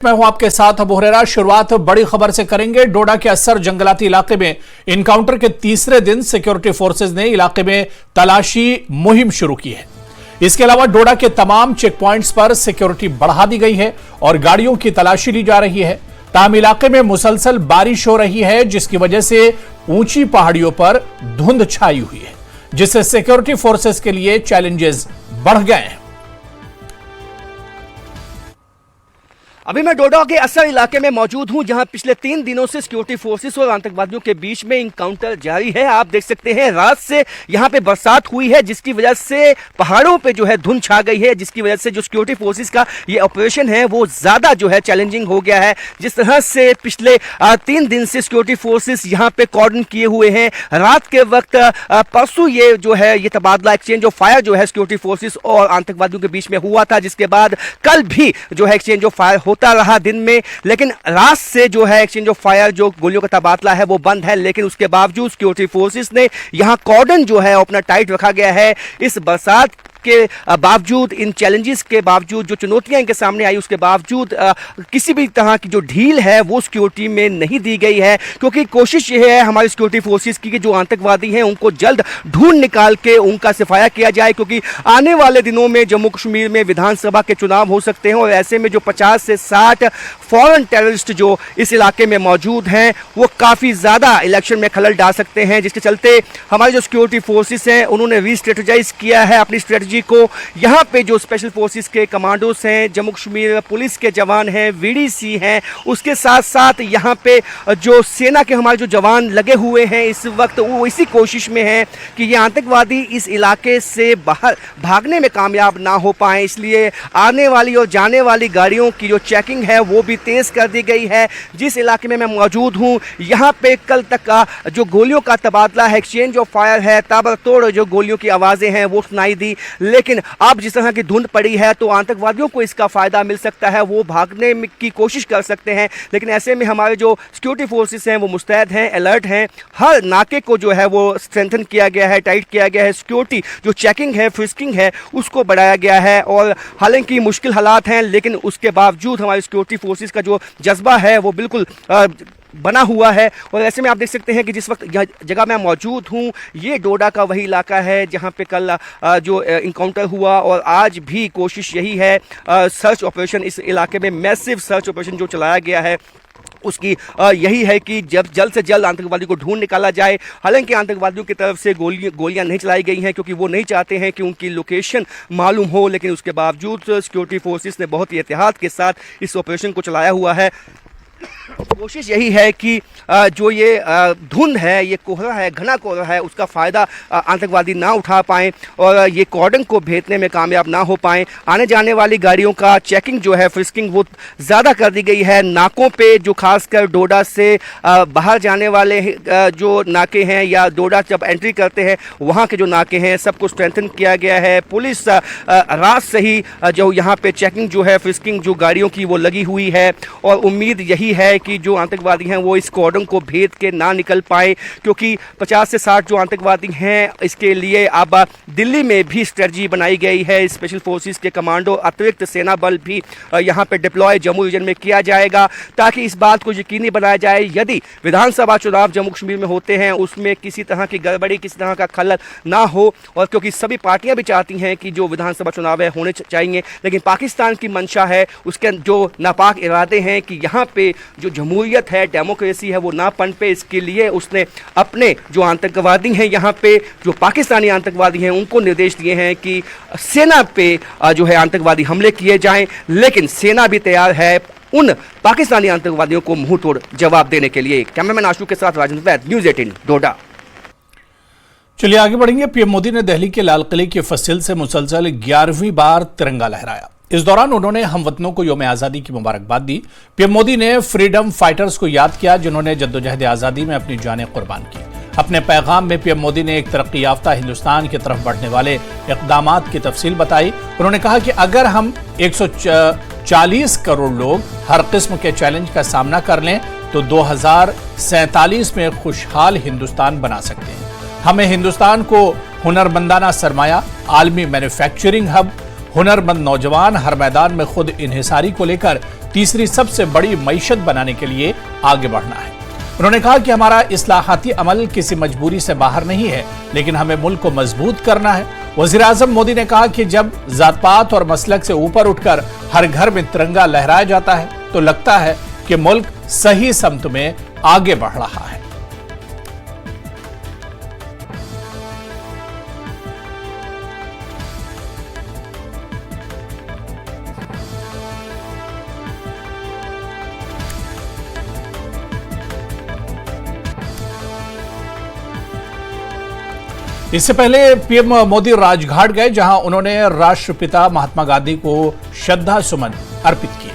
मैं हूं आपके साथ अबू हुरैरा। शुरुआत बड़ी खबर से करेंगे। डोडा के असर जंगलाती इलाके में इनकाउंटर के तीसरे दिन सिक्योरिटी फोर्सेज ने इलाके में तलाशी मुहिम शुरू की है। इसके अलावा डोडा के तमाम चेक पॉइंट्स पर सिक्योरिटी बढ़ा दी गई है और गाड़ियों की तलाशी ली जा रही है। ताहम इलाके में मुसलसल बारिश हो रही है, जिसकी वजह से ऊंची पहाड़ियों पर धुंध छाई हुई है, जिससे सिक्योरिटी फोर्सेज के लिए चैलेंजेस बढ़ गए हैं। अभी मैं डोडा के असर इलाके में मौजूद हूं, जहां पिछले 3 दिनों से सिक्योरिटी फोर्सेस और आतंकवादियों के बीच में इनकाउंटर जारी है। आप देख सकते हैं रात से यहां पे बरसात हुई है, जिसकी वजह से पहाड़ों पे जो है धुंध छा गई है, जिसकी वजह से जो सिक्योरिटी फोर्सेस का ये ऑपरेशन है वो ज्यादा जो है चैलेंजिंग हो गया है। जिस तरह से पिछले 3 दिन से सिक्योरिटी फोर्सेस यहां पे कॉर्डन किए हुए हैं, रात के वक्त परसों ये जो है ये तबादला एक्सचेंज ऑफ फायर जो है सिक्योरिटी फोर्सेस और आतंकवादियों के बीच में हुआ था, जिसके बाद कल भी जो है एक्सचेंज ऑफ फायर होता रहा दिन में, लेकिन रात से जो है एक्सचेंज ऑफ फायर जो गोलियों का तबादला है वो बंद है। लेकिन उसके बावजूद सिक्योरिटी फोर्सेस ने यहां कॉर्डन जो है अपना टाइट रखा गया है। इस बरसात के बावजूद, इन चैलेंजेस के बावजूद, जो चुनौतियां इनके सामने आई उसके बावजूद किसी भी तरह की जो ढील है वो सिक्योरिटी में नहीं दी गई है, क्योंकि कोशिश ये है हमारी सिक्योरिटी फोर्सेस की कि जो आतंकवादी हैं उनको जल्द ढूंढ निकाल के उनका सफाया किया जाए, क्योंकि आने वाले दिनों में जम्मू कश्मीर में विधानसभा के चुनाव हो सकते हैं और ऐसे में जो 50 से 60 फॉरेन टेररिस्ट जो इस इलाके में मौजूद हैं वो काफ़ी ज़्यादा इलेक्शन में खलल डाल सकते हैं, जिसके चलते हमारी जो सिक्योरिटी फोर्सेस हैं उन्होंने रीस्ट्रेटेजाइज किया है अपनी स्ट्रेटजी को। यहाँ पे जो स्पेशल फोर्सेस के कमांडोज हैं, जम्मू कश्मीर पुलिस के जवान हैं, वीडीसी हैं, उसके साथ साथ यहाँ पे जो सेना के हमारे जो जवान लगे हुए हैं इस वक्त, वो इसी कोशिश में हैं कि ये आतंकवादी इस इलाके से बाहर भागने में कामयाब ना हो पाएं। इसलिए आने वाली और जाने वाली गाड़ियों की जो चेकिंग है वो भी तेज़ कर दी गई है। जिस इलाके में मैं मौजूद हूँ यहाँ पे कल तक का जो गोलियों का तबादला है, एक्सचेंज ऑफ फायर है, ताबड़तोड़ जो गोलियों की आवाज़ें हैं वो सुनाई दी, लेकिन अब जिस तरह की धुंध पड़ी है तो आतंकवादियों को इसका फायदा मिल सकता है, वो भागने की कोशिश कर सकते हैं। लेकिन ऐसे में हमारे जो सिक्योरिटी फोर्सेस हैं वो मुस्तैद हैं, अलर्ट हैं। हर नाके को जो है वो स्ट्रेंथन किया गया है, टाइट किया गया है। सिक्योरिटी जो चेकिंग है, फ्रिस्किंग है, उसको बढ़ाया गया है। और हालांकि मुश्किल हालात हैं, लेकिन उसके बावजूद हमारी सिक्योरिटी फोर्सेस का जो जज्बा है वो बिल्कुल बना हुआ है। और ऐसे में आप देख सकते हैं कि जिस वक्त जगह मैं मौजूद हूँ ये डोडा का वही इलाका है जहाँ पे कल जो इनकाउंटर हुआ, और आज भी कोशिश यही है, सर्च ऑपरेशन इस इलाके में मैसिव सर्च ऑपरेशन जो चलाया गया है उसकी यही है कि जब जल्द से जल्द आतंकवादी को ढूंढ निकाला जाए। हालांकि आतंकवादियों की तरफ से गोलियां नहीं चलाई गई हैं, क्योंकि वो नहीं चाहते हैं कि उनकी लोकेशन मालूम हो, लेकिन उसके बावजूद सिक्योरिटी फोर्सेस ने बहुत ही एहतियात के साथ इस ऑपरेशन को चलाया हुआ है। कोशिश यही है कि जो ये धुंध है, ये कोहरा है, घना कोहरा है, उसका फ़ायदा आतंकवादी ना उठा पाएँ और ये कॉर्डन को भेदने में कामयाब ना हो पाएँ। आने जाने वाली गाड़ियों का चेकिंग जो है, फ्रिस्किंग, वो ज़्यादा कर दी गई है। नाकों पे जो खासकर डोडा से बाहर जाने वाले जो नाके हैं या डोडा जब एंट्री करते हैं वहाँ के जो नाके हैं सबको स्ट्रेंथन किया गया है। पुलिस रात से ही जो यहाँ पे चेकिंग जो है, फ्रिस्किंग जो गाड़ियों की वो लगी हुई है, और उम्मीद यही है कि जो आतंकवादी हैं वो इस कॉर्डन को भेद के ना निकल पाए, क्योंकि 50 से 60 जो आतंकवादी हैं इसके लिए अब दिल्ली में भी स्ट्रेटजी बनाई गई है। स्पेशल फोर्सेस के कमांडो, अतिरिक्त सेना बल भी यहाँ पे डिप्लॉय जम्मू रीजन में किया जाएगा, ताकि इस बात को यकीनी बनाया जाए यदि विधानसभा चुनाव जम्मू कश्मीर में होते हैं उसमें किसी तरह की गड़बड़ी, किसी तरह का खलल ना हो। और क्योंकि सभी पार्टियां भी चाहती हैं कि जो विधानसभा चुनाव है होने चाहिए, लेकिन पाकिस्तान की मंशा है, उसके जो नापाक इरादे हैं कि यहाँ पे जो जमहूरियत है, डेमोक्रेसी है, वो ना पनपे। इसके लिए उसने अपने जो आतंकवादी हैं यहाँ पे, जो पाकिस्तानी आतंकवादी हैं, उनको निर्देश दिए हैं कि सेना पे जो है आतंकवादी हमले किए जाएं, लेकिन सेना भी तैयार है उन पाकिस्तानी आतंकवादियों को मुंह तोड़ जवाब देने के लिए। कैमरामैन आशू के साथ राजेंद्र वैद, न्यूज़ 18 डोडा। चलिए आगे बढ़ेंगे। पीएम मोदी ने दिल्ली के लाल किले की फसिल से मुसलसल 11वीं बार तिरंगा लहराया। इस दौरान उन्होंने हमवतनों को यौम आज़ादी की मुबारकबाद दी। पीएम मोदी ने फ्रीडम फाइटर्स को याद किया जिन्होंने जद्दोजहद आज़ादी में अपनी जानें कुर्बान की। अपने पैगाम में पीएम मोदी ने एक तरक्की याफ्ता हिंदुस्तान की तरफ बढ़ने वाले इक़दामात की तफसील बताई। उन्होंने कहा कि अगर हम 140 करोड़ लोग हर किस्म के चैलेंज का सामना कर लें तो 2047 में खुशहाल हिंदुस्तान बना सकते हैं। हमें हिंदुस्तान को हुनरमंदाना सरमाया, आलमी मैन्युफैक्चरिंग हब, हुनरमंद नौजवान, हर मैदान में खुद इन्हिसारी को लेकर तीसरी सबसे बड़ी मईशत बनाने के लिए आगे बढ़ना है। उन्होंने कहा कि हमारा इस्लाहाती अमल किसी मजबूरी से बाहर नहीं है, लेकिन हमें मुल्क को मजबूत करना है। वज़ीर-ए-आज़म मोदी ने कहा कि जब जात-पात और मसलक से ऊपर उठकर हर घर में तिरंगा लहराया जाता है तो लगता है कि मुल्क सही समत में आगे बढ़ रहा है। इससे पहले पीएम मोदी राजघाट गए, जहां उन्होंने राष्ट्रपिता महात्मा गांधी को श्रद्धा सुमन अर्पित किए।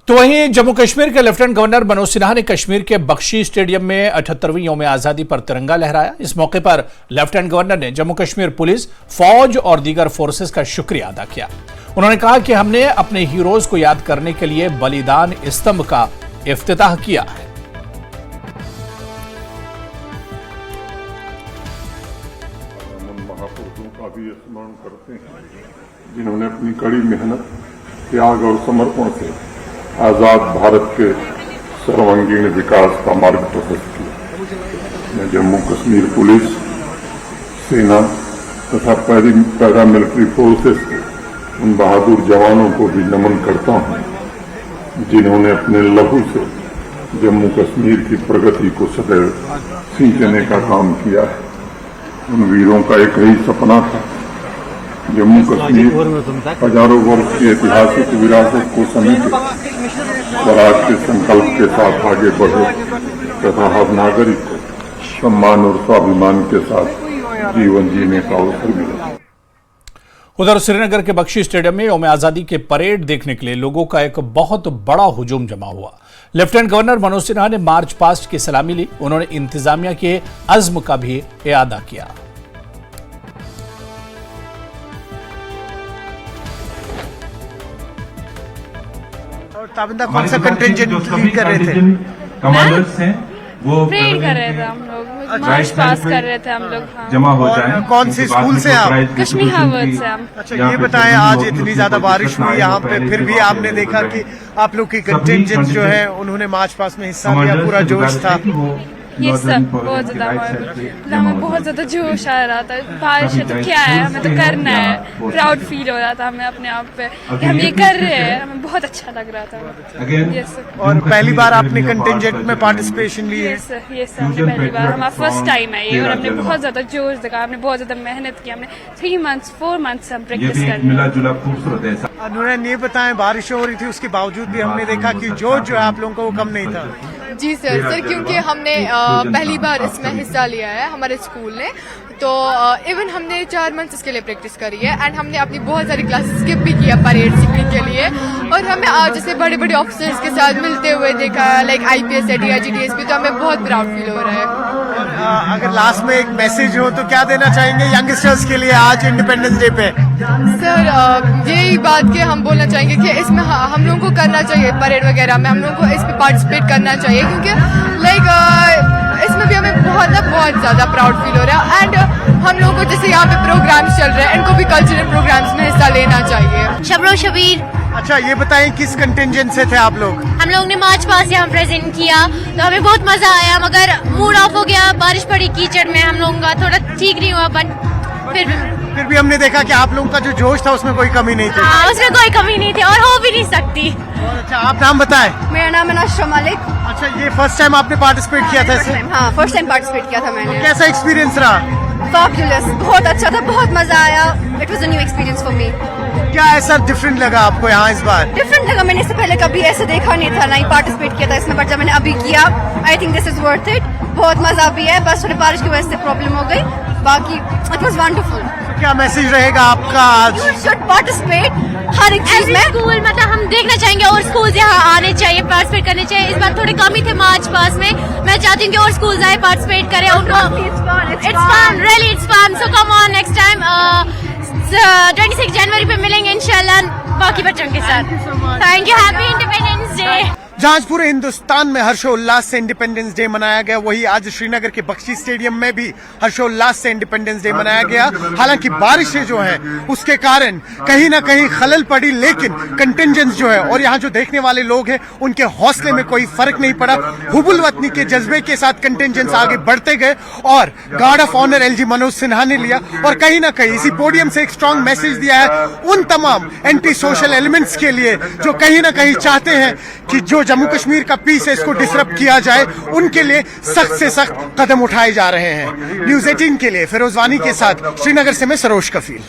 तो वहीं जम्मू कश्मीर के लेफ्टिनेंट गवर्नर मनोज सिन्हा ने कश्मीर के बख्शी स्टेडियम में 78वीं यौम आजादी पर तिरंगा लहराया। इस मौके पर लेफ्टिनेंट गवर्नर ने जम्मू कश्मीर पुलिस, फौज और दीगर फोर्सेस का शुक्रिया अदा किया। उन्होंने कहा कि हमने अपने हीरोज को याद करने के लिए बलिदान स्तंभ का इफ्तिताह किया है। महापुरुषों का भी स्मरण करते हैं, जिन्होंने अपनी कड़ी मेहनत, त्याग और समर्पण से आजाद भारत के सर्वांगीण विकास का मार्ग प्रशस्त किया। मैं जम्मू कश्मीर पुलिस, सेना तथा पैरामिलिट्री फोर्सेस के उन बहादुर जवानों को भी नमन करता हूं, जिन्होंने अपने लहू से जम्मू कश्मीर की प्रगति को सदैव सींचने का काम किया है। उन वीरों का एक ही सपना था, जम्मू कश्मीर हजारों वर्ष की ऐतिहासिक विरासत को समेटे स्वराज के संकल्प के साथ आगे बढ़े तथा हर नागरिक को सम्मान और स्वाभिमान के साथ जीवन जीने का अवसर मिला। उधर श्रीनगर के बख्शी स्टेडियम में यौम आजादी के परेड देखने के लिए लोगों का एक बहुत बड़ा हुजूम जमा हुआ। लेफ्टिनेंट गवर्नर मनोज सिन्हा ने मार्च पास्ट की सलामी ली। उन्होंने इंतजामिया के अज़्म का भी इआदा किया। ताबिंदा, कौन सा कंटिंजेंट लीड कर रहे थे? कमांडर्स हैं वो प्रेयर कर रहे थे हम लोग, मार्च पास कर रहे थे हम लोग। हाँ। जमा हो जाए। कौन सी स्कूल से आप? कश्मीर हावर्ड से हम। अच्छा, ये बताएं, आज इतनी ज्यादा बारिश हुई यहाँ पे, फिर भी आपने देखा कि आप लोग की कंटिंजेंट जो है उन्होंने मार्च पास में हिस्सा लिया, पूरा जोश था। ये सब बहुत ज्यादा, हमें बहुत ज्यादा जोश आ रहा था। बारिश है तो क्या है, हमें तो करना है। प्राउड फील हो रहा था हमें अपने आप पे कि हम ये कर रहे हैं, हमें बहुत अच्छा लग रहा था। और पहली बार आपने कंटिंजेंट में पार्टिसिपेशन ली है? ये सर हमने पहली बार, हमारा फर्स्ट टाइम है ये, और हमने बहुत ज्यादा जोश दिखा, हमने बहुत ज्यादा मेहनत की। हमने 4 मंथ्स हम प्रैक्टिस कर रहे हैं। अनुरान, ये बताएं, बारिश हो रही थी उसके बावजूद भी हमने देखा कि जोश जो है आप लोगों को वो कम नहीं था। जी सर, क्योंकि हमने पहली बार इसमें हिस्सा लिया है हमारे स्कूल ने, तो इवन हमने 4 मंथ्स इसके लिए प्रैक्टिस करी है। एंड हमने अपनी बहुत सारी क्लासेस स्किप भी किया परेड सीखने के लिए, और हमें आज जैसे बड़े बड़े ऑफिसर्स के साथ मिलते हुए देखा, लाइक IPS है, DIG DSP, तो हमें बहुत प्राउड फील हो रहा है। अगर लास्ट में एक मैसेज हो तो क्या देना चाहेंगे यंगस्टर्स के लिए आज इंडिपेंडेंस डे पे? सर, यही बात कि हम बोलना चाहेंगे कि इसमें हम लोगों को करना चाहिए, परेड वगैरह में हम लोगों को इस पे पार्टिसिपेट करना चाहिए, क्योंकि लाइक इसमें भी हमें बहुत ज़्यादा प्राउड फील हो रहा है। एंड हम लोगों को जैसे यहाँ पे प्रोग्राम्स चल रहे हैं, इनको भी कल्चरल प्रोग्राम्स में हिस्सा लेना चाहिए। शबरो शबीर। अच्छा, ये बताएं, किस कंटिंजेंट से थे आप लोग? हम लोग ने मार्च पास यहाँ प्रेजेंट किया, तो हमें बहुत मजा आया, मगर मूड ऑफ हो गया, बारिश पड़ी कीचड़ में, हम लोगों का थोड़ा ठीक नहीं हुआ, बट फिर भी हमने देखा कि आप लोगों का जो जोश था उसमें कोई कमी नहीं थी। हाँ, उसमें कोई कमी नहीं थी और हो भी नहीं सकती। अच्छा, आप नाम बताएं। मेरा नाम है नाशरा मलिक। अच्छा, ये फर्स्ट टाइम आपने पार्टिसिपेट किया था इसमें? हाँ, फर्स्ट टाइम पार्टिसिपेट किया था मैंने। कैसा एक्सपीरियंस रहा? फैबुलस, बहुत अच्छा था, बहुत मजा आया। It was a new experience for me. क्या ऐसा डिफरेंट लगा आपको यहाँ इस बार? डिफरेंट लगा, मैंने इससे पहले कभी ऐसे देखा नहीं था, ना ही पार्टिसिपेट किया था इसमें, बट जब मैंने अभी किया, I think this is worth it. बहुत मजा भी है, बस थोड़ी बारिश की वजह से प्रॉब्लम हो गई, बाकी इट वाज वंडरफुल। क्या मैसेज रहेगा आपका आज? यू शुड पार्टिसिपेट हर एक चीज में। स्कूल मतलब हम देखना चाहेंगे और स्कूल यहाँ आने चाहिए, पार्टिसिपेट करने चाहिए। इस बार थोड़े कम ही थे मार्च पास में, मैं चाहती हूँ कि और स्कूल आए, पार्टिसिपेट करें उनको। It's fun, really it's fun, so come on next time 26 जनवरी पे मिलेंगे इंशाल्लाह बाकी बच्चों के साथ। Thank you, happy Independence Day. जहां आज पूरे हिंदुस्तान में हर्षोल्लास से इंडिपेंडेंस डे मनाया गया, वही आज श्रीनगर के बख्शी स्टेडियम में भी हर्षोल्लास से इंडिपेंडेंस डे मनाया गया। हालांकि बारिशें जो हैं उसके कारण कहीं ना कहीं खलल पड़ी, लेकिन कंटिंजेंस जो है और यहाँ जो देखने वाले लोग हैं उनके हौसले में कोई फर्क नहीं पड़ा। हुबुल वतनी के जज्बे के साथ कंटिंजेंस आगे बढ़ते गए और guard of honour LG Manoj Sinha ने लिया और कहीं ना कहीं इसी पोडियम से एक स्ट्रांग मैसेज दिया है उन तमाम एंटी सोशल एलिमेंट्स के लिए जो कहीं ना कहीं चाहते हैं कि जो जम्मू कश्मीर का पीस है इसको डिसरप्ट किया जाए। उनके लिए सख्त से सख्त कदम उठाए जा रहे हैं। न्यूज 18 के लिए फिरोजवानी के साथ श्रीनगर से मैं सरोज कफील।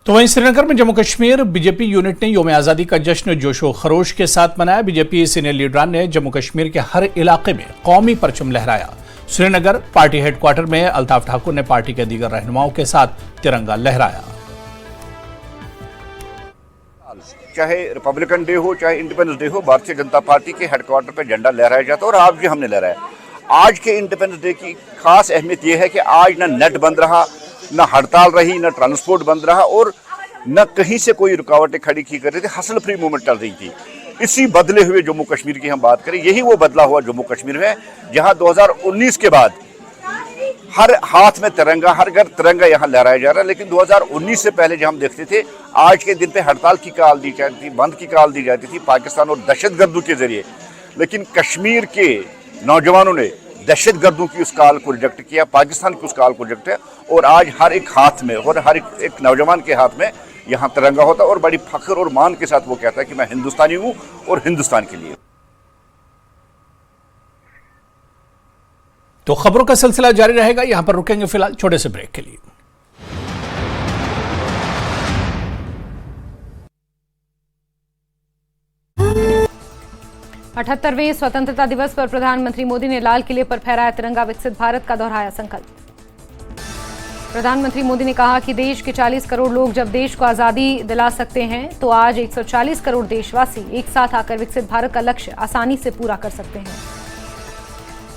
तो वहीं श्रीनगर में जम्मू कश्मीर बीजेपी यूनिट ने योम आज़ादी का जश्न जोशो खरोश के साथ मनाया। बीजेपी सीनियर लीडरान ने जम्मू कश्मीर के हर इलाके में कौमी परचम लहराया। श्रीनगर पार्टी हेडक्वार्टर में अल्ताफ ठाकुर ने पार्टी के दीगर रहनुमाओं के साथ तिरंगा लहराया। चाहे रिपब्लिकन डे हो चाहे इंडिपेंडेंस डे हो, भारतीय जनता पार्टी के हेडक्वार्टर पर झंडा लहराया जाता है और आज भी हमने लहराया। आज के इंडिपेंडेंस डे की खास अहमियत यह है कि आज ना नेट बंद रहा, न हड़ताल रही, न ट्रांसपोर्ट बंद रहा और न कहीं से कोई रुकावटें खड़ी की कर रही थी। हसल फ्री मूवमेंट चल रही थी। इसी बदले हुए जम्मू कश्मीर की हम बात करें, यही वो बदला हुआ जम्मू कश्मीर में जहां 2019 के बाद हर हाथ में तिरंगा, हर घर तिरंगा यहाँ लहराया जा रहा है। लेकिन 2019 से पहले जब हम देखते थे आज के दिन पे हड़ताल की काल दी जाती थी, बंद की काल दी जाती थी पाकिस्तान और दहशतगर्दों के जरिए। लेकिन कश्मीर के नौजवानों ने दहशतगर्दों की उस काल को रिजेक्ट किया, पाकिस्तान की उस काल को रिजेक्ट किया और आज हर एक हाथ में और हर एक नौजवान के हाथ में यहाँ तिरंगा होता है और बड़ी फख्र और मान के साथ वो कहता है कि मैं हिंदुस्तानी हूँ और हिंदुस्तान के लिए। तो खबरों का सिलसिला जारी रहेगा। यहां पर रुकेंगे फिलहाल छोटे से ब्रेक के लिए। अठहत्तरवें स्वतंत्रता दिवस पर प्रधानमंत्री मोदी ने लाल किले पर फहराया तिरंगा, विकसित भारत का दोहराया संकल्प। प्रधानमंत्री मोदी ने कहा कि देश के 40 करोड़ लोग जब देश को आजादी दिला सकते हैं तो आज 140 करोड़ देशवासी एक साथ आकर विकसित भारत का लक्ष्य आसानी से पूरा कर सकते हैं।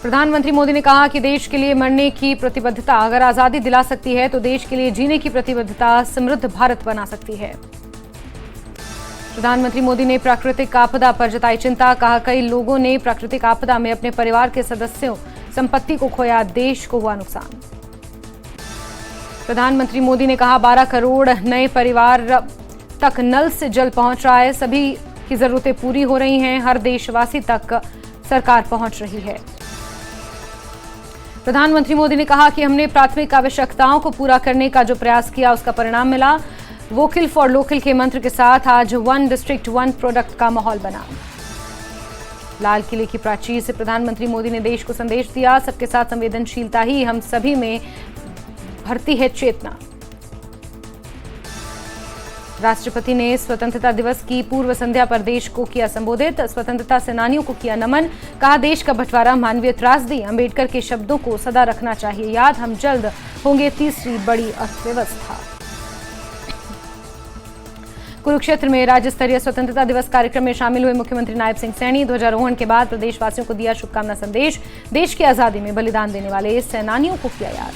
प्रधानमंत्री मोदी ने कहा कि देश के लिए मरने की प्रतिबद्धता अगर आजादी दिला सकती है तो देश के लिए जीने की प्रतिबद्धता समृद्ध भारत बना सकती है। प्रधानमंत्री मोदी ने प्राकृतिक आपदा पर जताई चिंता, कहा कई लोगों ने प्राकृतिक आपदा में अपने परिवार के सदस्यों, संपत्ति को खोया, देश को हुआ नुकसान। प्रधानमंत्री मोदी ने कहा 12 करोड़ नए परिवार तक नल से जल पहुंच रहा है, सभी की जरूरतें पूरी हो रही हैं, हर देशवासी तक सरकार पहुंच रही है। प्रधानमंत्री मोदी ने कहा कि हमने प्राथमिक आवश्यकताओं को पूरा करने का जो प्रयास किया उसका परिणाम मिला। वोकल फॉर लोकल के मंत्र के साथ आज 1 डिस्ट्रिक्ट 1 प्रोडक्ट का माहौल बना। लाल किले की प्राचीर से प्रधानमंत्री मोदी ने देश को संदेश दिया, सबके साथ संवेदनशीलता ही हम सभी में भरती है चेतना। राष्ट्रपति ने स्वतंत्रता दिवस की पूर्व संध्या पर देश को किया संबोधित, स्वतंत्रता सेनानियों को किया नमन, कहा देश का बंटवारा मानवीय त्रासदी, अंबेडकर के शब्दों को सदा रखना चाहिए याद, हम जल्द होंगे तीसरी बड़ी अर्थव्यवस्था। कुरुक्षेत्र में राज्य स्तरीय स्वतंत्रता दिवस कार्यक्रम में शामिल हुए मुख्यमंत्री नायब सिंह सैनी, ध्वजारोहण के बाद प्रदेशवासियों को दिया शुभकामना संदेश, देश की आजादी में बलिदान देने वाले सेनानियों को किया याद।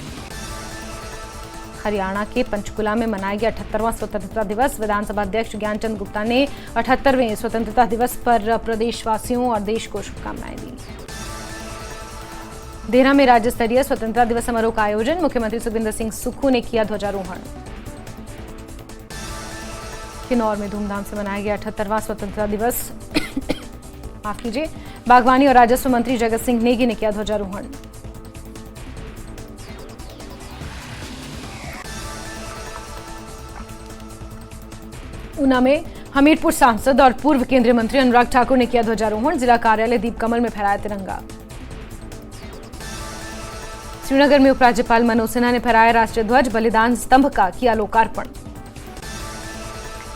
हरियाणा के पंचकुला में मनाया गया 78वां स्वतंत्रता दिवस, विधानसभा अध्यक्ष ज्ञानचंद गुप्ता ने 78वें स्वतंत्रता दिवस पर प्रदेशवासियों और देश को शुभकामनाएं दी। देहरा में राज्य स्तरीय स्वतंत्रता दिवस समारोह का आयोजन, मुख्यमंत्री सुखविंदर सिंह सुक्खू ने किया ध्वजारोहण। किन्नौर में धूमधाम से मनाया गया 78वां स्वतंत्रता दिवस माफ कीजिए, बागवानी और राजस्व मंत्री जगत सिंह नेगी ने किया ध्वजारोहण। ऊना में हमीरपुर सांसद और पूर्व केंद्रीय मंत्री अनुराग ठाकुर ने किया ध्वजारोहण, जिला कार्यालय दीपकमल में फहराया तिरंगा। श्रीनगर में उपराज्यपाल मनोज सिन्हा ने फहराया राष्ट्रीय ध्वज, बलिदान स्तंभ का किया लोकार्पण।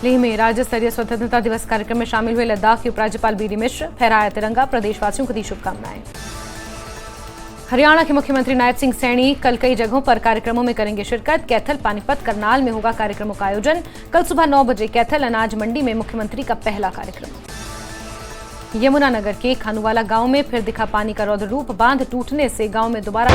लेह में राज्य स्तरीय स्वतंत्रता दिवस कार्यक्रम में शामिल हुए लद्दाख के उपराज्यपाल बीडी मिश्र, फहराया तिरंगा, प्रदेशवासियों को दी शुभकामनाएं। हरियाणा के मुख्यमंत्री नायब सिंह सैनी कल कई जगहों पर कार्यक्रमों में करेंगे शिरकत, कैथल, पानीपत, करनाल में होगा कार्यक्रमों का आयोजन। कल सुबह 9 बजे कैथल अनाज मंडी में मुख्यमंत्री का पहला कार्यक्रम। यमुनानगर के खानूवाला गांव में फिर दिखा पानी का रौद्र रूप, बांध टूटने से गांव में दोबारा।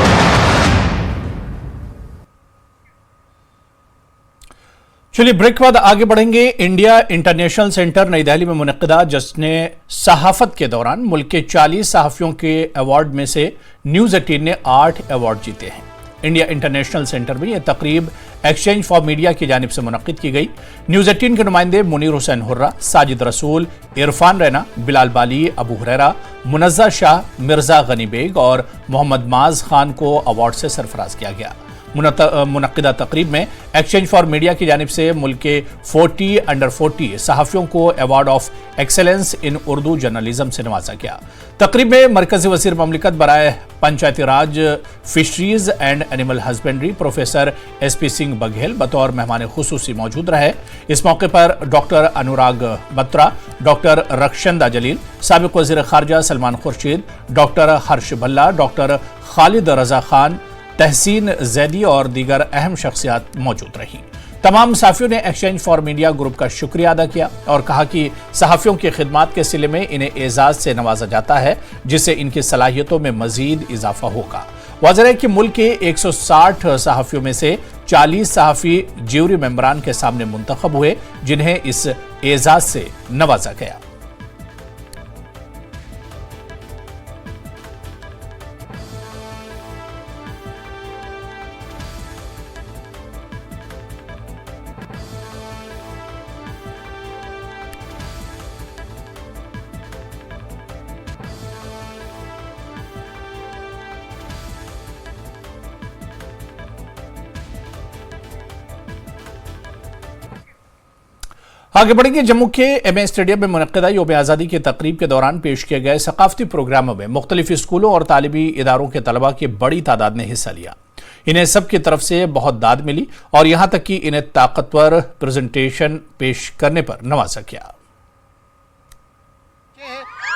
चलिए ब्रेक के बाद आगे बढ़ेंगे। इंडिया इंटरनेशनल सेंटर नई दिल्ली में मुनक्किदा जश्न सहाफत के दौरान मुल्क के 40 सहाफियों के अवार्ड में से न्यूज 18 ने 8 अवार्ड जीते हैं। इंडिया इंटरनेशनल सेंटर में यह तकरीब एक्सचेंज फॉर मीडिया की जानिब से मुनक्किद की गई। न्यूज 18 के नुमाइंदे मुनीर हुसैन हुर्रा, साजिद रसूल, इरफान रैना, बिलाल बाली, अबू हुरैरा, मुनज़्ज़ा शाह, मिर्जा गनी बेग और मोहम्मद माज खान को अवार्ड से सरफराज किया गया। मुनक्किदा तकरीब में एक्सचेंज फॉर मीडिया की जानिब से मुल्क के 40 अंडर 40 सहाफियों को award of excellence in Urdu journalism से नवाजा गया। तकरीब में मरकजी वजीर ममलिकत बराए Panchayati Raj, fisheries and animal husbandry professor SP Singh Baghel बतौर मेहमान खुसूसी मौजूद रहे। इस मौके पर डॉक्टर अनुराग बत्रा, डॉक्टर रक्षंदा जलील, साबिक वजीर खारजा सलमान खुर्शीद, डॉक्टर हर्ष भल्ला, डॉक्टर खालिद रजा खान, तहसीन जैदी और दीगर अहम शख्सियात मौजूद रहीं। तमाम सहाफियों ने एक्सचेंज फॉर मीडिया ग्रुप का शुक्रिया अदा किया और कहा कि सहाफियों की खिदमात के सिले में इन्हें एजाज से नवाजा जाता है, जिससे इनकी सलाहियतों में मजीद इजाफा होगा। वाज़ेह है कि मुल्क के 160 सहाफियों में से 40 सहाफी ज्यूरी मेंबरान के सामने मुंतखब हुए, जिन्हें इस एजाज से नवाजा गया। आगे बढ़ेंगे। जम्मू के MA स्टेडियम में मुनक्किदा यौम आज़ादी की तकरीब के दौरान पेश किए गए सकाफती प्रोग्रामों में मुख्तलिफ स्कूलों और तालिबी इदारों के तलबा की बड़ी तादाद ने हिस्सा लिया। इन्हें सबकी तरफ से बहुत दाद मिली और यहां तक कि इन्हें ताकतवर प्रेजेंटेशन पेश करने पर नवाजा गया।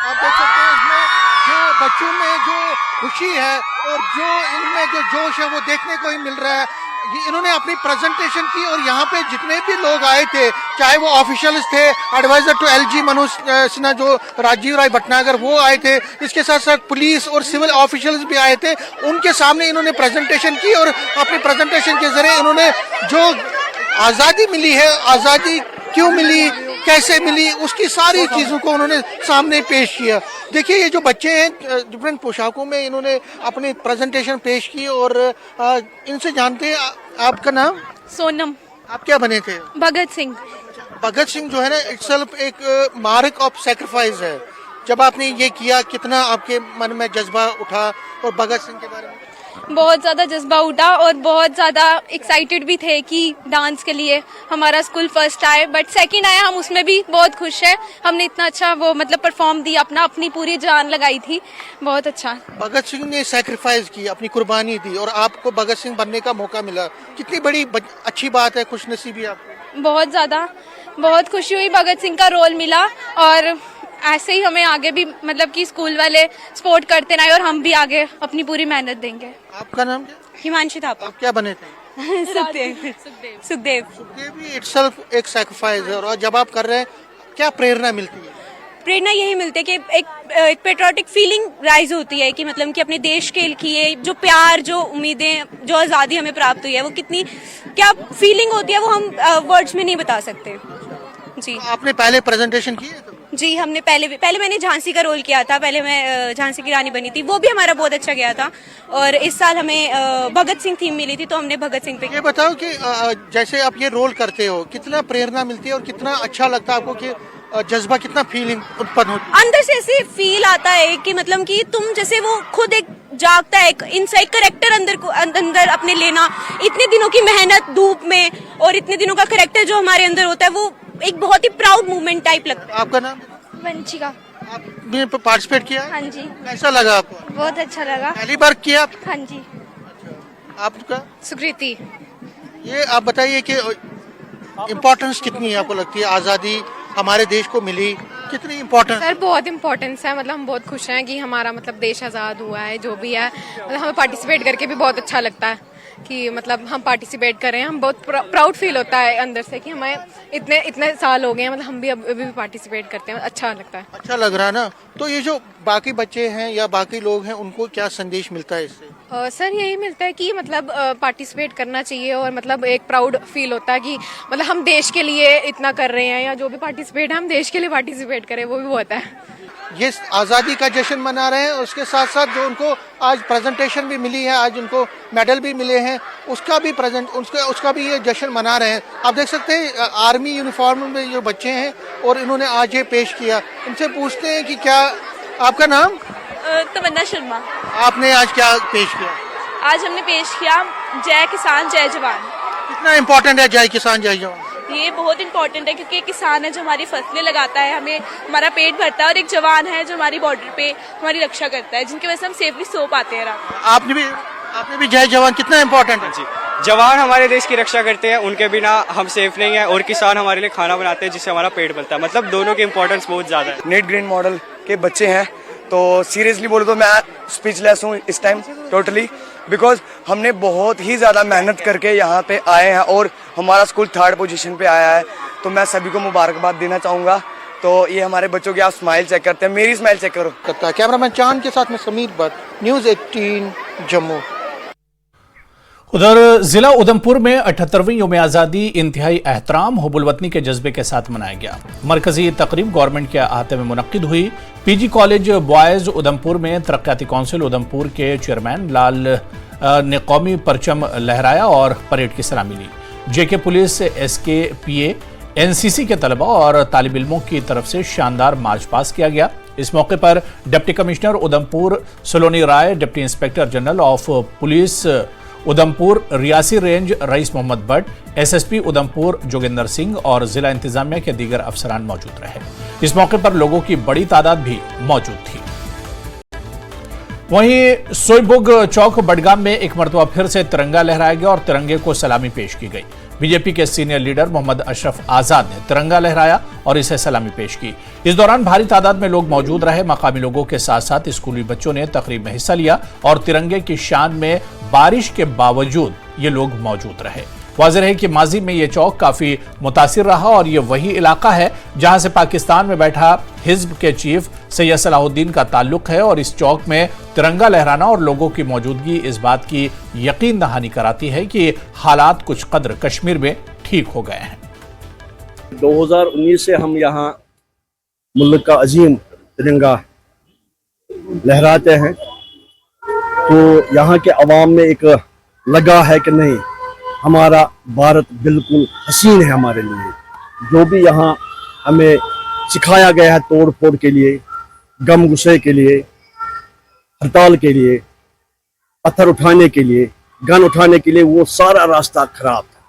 आप देख सकते हैं इसमें जो बच्चों में जो खुशी है और जो इनमें जो जोश है वो देखने को ही मिल रहा है। इन्होंने अपनी प्रेजेंटेशन की और यहाँ पे जितने भी लोग आए थे, चाहे वो ऑफिशियल्स थे, advisor to LG Manoj Sinha जो राजीव राय भटनागर वो आए थे, इसके साथ साथ पुलिस और सिविल ऑफिशियल्स भी आए थे। उनके सामने इन्होंने प्रेजेंटेशन की और अपनी प्रेजेंटेशन के जरिए इन्होंने जो आज़ादी मिली है, आज़ादी क्यों मिली, कैसे मिली, उसकी सारी चीज़ों को उन्होंने सामने पेश किया। देखिए ये जो बच्चे हैं डिफरेंट पोशाकों में इन्होंने अपनी प्रेजेंटेशन पेश की और इनसे जानते हैं आपका नाम? सोनम। आप क्या बने थे? भगत सिंह। भगत सिंह जो है ना इटसेल्फ एक मार्क ऑफ सैक्रिफाइस है। जब आपने ये किया कितना आपके मन में जज्बा उठा और भगत सिंह के बारे में? बहुत ज़्यादा जज्बा उठा और बहुत ज़्यादा एक्साइटेड भी थे कि डांस के लिए हमारा स्कूल फर्स्ट आए, बट सेकंड आया, हम उसमें भी बहुत खुश हैं। हमने इतना अच्छा वो मतलब परफॉर्म दिया, अपनी पूरी जान लगाई थी, बहुत अच्छा। भगत सिंह ने सैक्रिफाइस की, अपनी कुर्बानी दी और आपको भगत सिंह बनने का मौका मिला, कितनी बड़ी अच्छी बात है, खुशनसीबी आपको। बहुत ज़्यादा, बहुत खुशी हुई, भगत सिंह का रोल मिला और ऐसे ही हमें आगे भी मतलब कि स्कूल वाले सपोर्ट करते रहे और हम भी आगे अपनी पूरी मेहनत देंगे। आपका नाम क्या? हिमांशी थापा। आप क्या बने थे? सुखदेव भी इटसेल्फ एक सैक्रिफाइस है और जब आप कर रहे हैं क्या प्रेरणा मिलती है? प्रेरणा यही मिलती है कि एक पेट्रियोटिक फीलिंग राइज होती है कि मतलब कि अपने देश के लिए जो प्यार, जो उम्मीदें, जो आज़ादी हमें प्राप्त हुई है, वो कितनी क्या फीलिंग होती है वो हम वर्ड्स में नहीं बता सकते। जी आपने पहले प्रेजेंटेशन की है? जी हमने पहले मैंने झांसी का रोल किया था, पहले मैं झांसी की रानी बनी थी, वो भी हमारा बहुत अच्छा गया था और इस साल हमें भगत सिंह थीम मिली थी तो हमने भगत सिंह पे। ये बताओ कि जैसे आप ये रोल करते हो कितना प्रेरणा मिलती है और कितना अच्छा लगता है आपको कि जज्बा, कितना फीलिंग उत्पन्न होती है? अंदर से ऐसे फील आता है कि मतलब कि तुम जैसे वो खुद एक जागता है, एक इनसाइड करेक्टर अंदर अपने लेना, इतने दिनों की मेहनत धूप में और इतने दिनों का करेक्टर जो हमारे अंदर होता है वो एक बहुत ही प्राउड मूवमेंट टाइप लगता है। आपका नाम? वंशिका। आपने पार्टिसिपेट किया? हाँ जी। कैसा लगा आपको? बहुत अच्छा लगा। पहली बार किया? हाँ जी। आपका? सुकृति। ये आप बताइए कि इम्पोर्टेंस कितनी है आपको लगती है, आज़ादी हमारे देश को मिली, कितनी इम्पोर्टेंस? सर बहुत इम्पोर्टेंस है, मतलब हम बहुत खुश हैं कि हमारा मतलब देश आज़ाद हुआ है, जो भी है मतलब हमें पार्टिसिपेट करके भी बहुत अच्छा लगता है कि मतलब हम पार्टिसिपेट कर रहे हैं। हम बहुत प्राउड फील होता है अंदर से कि हमें इतने साल हो गए हैं, मतलब हम भी अभी भी पार्टिसिपेट करते हैं, अच्छा लगता है। अच्छा लग रहा है ना। तो ये जो बाकी बच्चे हैं या बाकी लोग हैं, उनको क्या संदेश मिलता है इससे? सर यही मिलता है कि मतलब पार्टिसिपेट करना चाहिए और मतलब एक प्राउड फील होता है कि मतलब हम देश के लिए इतना कर रहे हैं, या जो भी पार्टिसिपेट है हम देश के लिए पार्टिसिपेट करें, वो भी वो होता है। ये आज़ादी का जश्न मना रहे हैं, उसके साथ साथ जो उनको आज प्रेजेंटेशन भी मिली है, आज उनको मेडल भी मिले हैं, उसका भी ये जश्न मना रहे हैं। आप देख सकते हैं आर्मी यूनिफॉर्म में जो बच्चे हैं और इन्होंने आज ये पेश किया। इनसे पूछते हैं कि क्या आपका नाम? तमन्ना शर्मा। आपने आज क्या पेश किया? आज हमने पेश किया जय किसान जय जवान। कितना इम्पोर्टेंट है जय किसान जय जवान? ये बहुत इंपॉर्टेंट है क्योंकि एक किसान है जो हमारी फसलें लगाता है, हमें हमारा पेट भरता है, और एक जवान है जो हमारी बॉर्डर पे हमारी रक्षा करता है, जिनकी वजह से हम सेफली सो पाते हैं। आपने भी जय जवान, कितना इम्पोर्टेंट है? जी, जवान हमारे देश की रक्षा करते हैं, उनके बिना हम सेफ नहीं है, और किसान हमारे लिए खाना बनाते हैं जिससे हमारा पेट भरता है। मतलब दोनों की इम्पोर्टेंस बहुत ज्यादा है। नेट ग्रीन मॉडल के बच्चे हैं, तो सीरियसली बोलो तो मैं स्पीचलेस हूँ इस टाइम टोटली, बिकॉज हमने बहुत ही ज़्यादा मेहनत करके यहाँ पे आए हैं और हमारा स्कूल 3rd पोजीशन पे आया है। तो मैं सभी को मुबारकबाद देना चाहूँगा। तो ये हमारे बच्चों की आप स्माइल चेक करते हैं, मेरी स्माइल चेक करो। कैमरामैन चांद के साथ में समीर भट्ट, न्यूज़ 18 जम्मू। उधर जिला उधमपुर में 78वीं यौम आज़ादी इंतहाई एहतराम हुब्बुल वतनी के जज्बे के साथ मनाया गया। मरकजी तकरीब गवर्नमेंट के अहाते में मुनक्किद हुई। पीजी कॉलेज बॉयज उधमपुर में तरक्याती काउंसिल उधमपुर के चेयरमैन लाल ने कौमी परचम लहराया और परेड की सलामी ली। जेके पुलिस, SKPA, NCC के तलबा और तालिब इल्मों की तरफ से शानदार मार्च पास किया गया। इस मौके पर deputy commissioner Udhampur Saloni Rai, deputy inspector general of police Udhampur Reasi range Rais Mohammad Bhat, SSP Udhampur Joginder Singh और जिला इंतजामिया के दीगर अफसरान मौजूद रहे। इस मौके पर लोगों की बड़ी तादाद भी मौजूद थी। वहीं सोईबुग चौक बडगाम में एक मरतबा फिर से तिरंगा लहराया गया और तिरंगे को सलामी पेश की गई। बीजेपी के सीनियर लीडर मोहम्मद अशरफ आजाद ने तिरंगा लहराया और इसे सलामी पेश की। इस दौरान भारी तादाद में लोग मौजूद रहे। मकामी लोगों के साथ साथ स्कूली बच्चों ने तकरीब में हिस्सा लिया और तिरंगे की शान में बारिश के बावजूद ये लोग मौजूद रहे। वाज़ेह है कि माजी में ये चौक काफी मुतासिर रहा और ये वही इलाका है जहां से पाकिस्तान में बैठा हिज़्ब के चीफ सैयद सलाहुद्दीन का ताल्लुक है और इस चौक में तिरंगा लहराना और लोगों की मौजूदगी इस बात की यकीन दहानी कराती है कि हालात कुछ कदर कश्मीर में ठीक हो गए हैं। 2019 से हम यहाँ मुल्क का अजीम तिरंगा लहराते हैं, तो यहाँ के अवाम में एक लगा है कि नहीं, हमारा भारत बिल्कुल हसीन है हमारे लिए। जो भी यहाँ हमें सिखाया गया है तोड़ फोड़ के लिए, गम गुस्से के लिए, हड़ताल के लिए, पत्थर उठाने के लिए, गन उठाने के लिए, वो सारा रास्ता खराब था।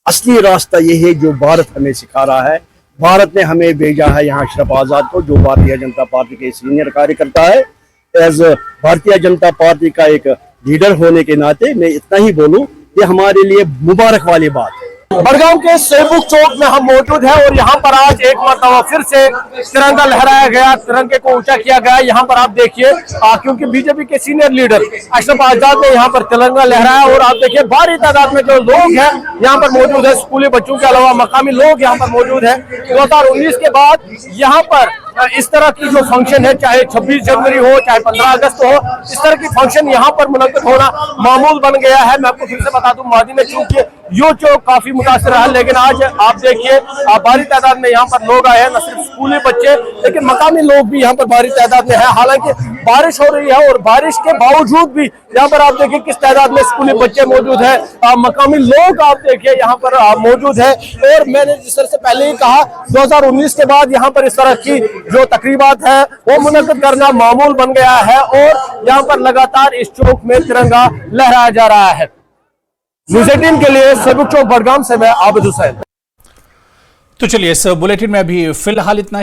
असली रास्ता ये है जो भारत हमें सिखा रहा है। भारत ने हमें भेजा है यहाँ अशरफ आजाद को, जो भारतीय जनता पार्टी के सीनियर कार्यकर्ता है। एज भारतीय जनता पार्टी का एक लीडर होने के नाते मैं इतना ही बोलूं, ये हमारे लिए मुबारक वाली बात है। बडगाम के सोईबुग चौक में हम मौजूद हैं और यहाँ पर आज एक मरतबा फिर से तिरंगा लहराया गया, तिरंगे को ऊंचा किया गया। यहाँ पर आप देखिए क्योंकि बीजेपी के सीनियर लीडर अशरफ आजाद ने यहाँ पर तिरंगा लहराया और आप देखिए भारी तादाद में जो लोग हैं यहाँ पर मौजूद है। स्कूली बच्चों के अलावा मकामी लोग यहाँ पर मौजूद हैं। 2019 के बाद यहाँ पर इस तरह की जो फंक्शन है, चाहे 26 जनवरी हो, चाहे 15 अगस्त हो, इस तरह की फंक्शन यहाँ पर मुनक्किद होना मामूल बन गया है। मैं आपको फिर से बता दूं, मादी में चूंकि यो चौक काफी मुतासिर रहा, लेकिन आज आप देखिए भारी तादाद में यहाँ पर लोग आए हैं, न सिर्फ स्कूली बच्चे लेकिन मकामी लोग भी यहाँ पर भारी तादाद में है। हालांकि बारिश हो रही है और बारिश के बावजूद भी यहाँ पर आप देखिए किस तादाद में स्कूली बच्चे मौजूद है, मकामी लोग आप देखिए यहाँ पर मौजूद है। और मैंने जिस तरह से पहले ही कहा, 2019 के बाद यहाँ पर इस तरह की जो तकरीबात है वो मुनक्किद करना मामूल बन गया है और यहाँ पर लगातार इस चौक में तिरंगा लहराया जा रहा है। न्यूज़ 18 के लिए सोईबुग चौक बडगाम से मैं आबिद हुसैन। तो चलिए इस बुलेटिन में अभी फिलहाल इतना।